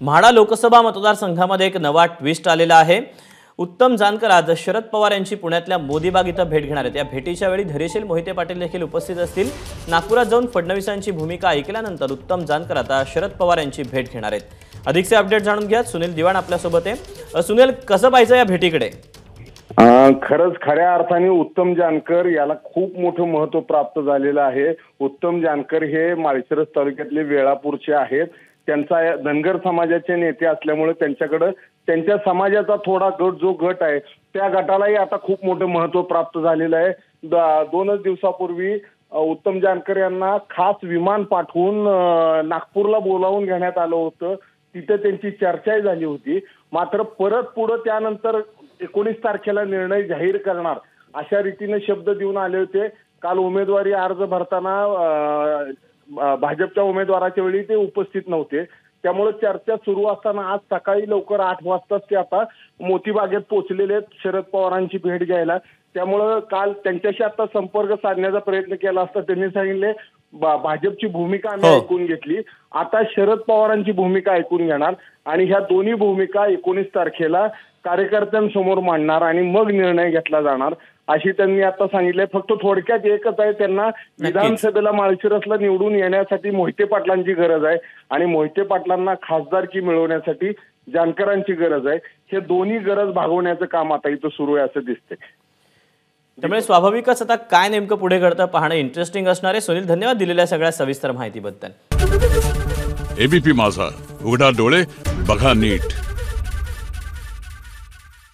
म्हाडा लोकसभा मतदारसंघामध्ये एक नवा ट्विस्ट आलेला आहे। उत्तम जानकर आज शरद पवार यांची पुण्यातल्या मोदीबाग इथं भेट घेणार आहेत। या भेटीच्या वेळी धैर्यशील मोहिते पाटील देखील उपस्थित असतील। नागपुरात जाऊन फडणवीसांची भूमिका ऐकल्यानंतर उत्तम जानकर आता शरद पवार यांची भेट घेणार आहेत। अधिकचे अपडेट जाणून घ्या, सुनील दिवाण आपल्या सोबत आहे। सुनील, कसं पाहायचं या भेटीकडे? खरंच खऱ्या अर्थाने उत्तम जानकर याला खूप मोठं महत्त्व प्राप्त झालेलं आहे। उत्तम जानकर हे माळशिरस तालुक्यातले वेळापूरचे आहेत। त्यांचा धनगर समाजाचे नेते असल्यामुळे त्यांच्याकडे त्यांच्या समाजाचा थोडा जो गट आहे त्या गटालाही आता खूप मोठं महत्त्व प्राप्त झालेलं आहे। 2 दिवसापूर्वी उत्तम जानकर यांना खास विमान पाठवून नागपूरला बोलावून घेण्यात आलं होतं। तिथे त्यांची चर्चाही झाली होती। मात्र परत पुढे त्यानंतर 19 तारखेला निर्णय जाहीर करणार अशा रीतीने शब्द देऊन आले होते। काल उमेदवारी अर्ज भरताना भाजपच्या उमेदवाराच्या वेळी ते उपस्थित नव्हते। त्यामुळे चर्चा सुरू असताना आज सकाळी लवकर 8 वाजताच ते आता मोतीबागेत पोहोचलेले आहेत शरद पवारांची भेट घ्यायला। त्यामुळे काल त्यांच्याशी आता संपर्क साधण्याचा प्रयत्न केला असता त्यांनी सांगितले भाजपची भूमिका आम्ही ऐकून घेतली, आता शरद पवारांची भूमिका ऐकून घेणार आणि ह्या दोन्ही भूमिका 19 तारखेला कार्यकर्त्यांसमोर मांडणार आणि मग निर्णय घेतला जाणार अशी त्यांनी आता सांगितले। फक्त थोडक्यात एकच आहे, त्यांना विधानसभेला माळशिरसला निवडून येण्यासाठी मोहिते पाटलांची गरज आहे आणि मोहिते पाटलांना खासदारकी मिळवण्यासाठी जानकरांची गरज आहे। हे दोन्ही गरज भागवण्याचं काम आता इथं सुरू आहे असं दिसतंय। त्यामुळे स्वाभाविकच आता काय नेमकं पुढे घडतं पाहणं इंटरेस्टिंग असणार आहे। सुनील, धन्यवाद दिलेल्या सगळ्या सविस्तर माहितीबद्दल। एबीपी माझा, उघडा डोळे बघा नीट।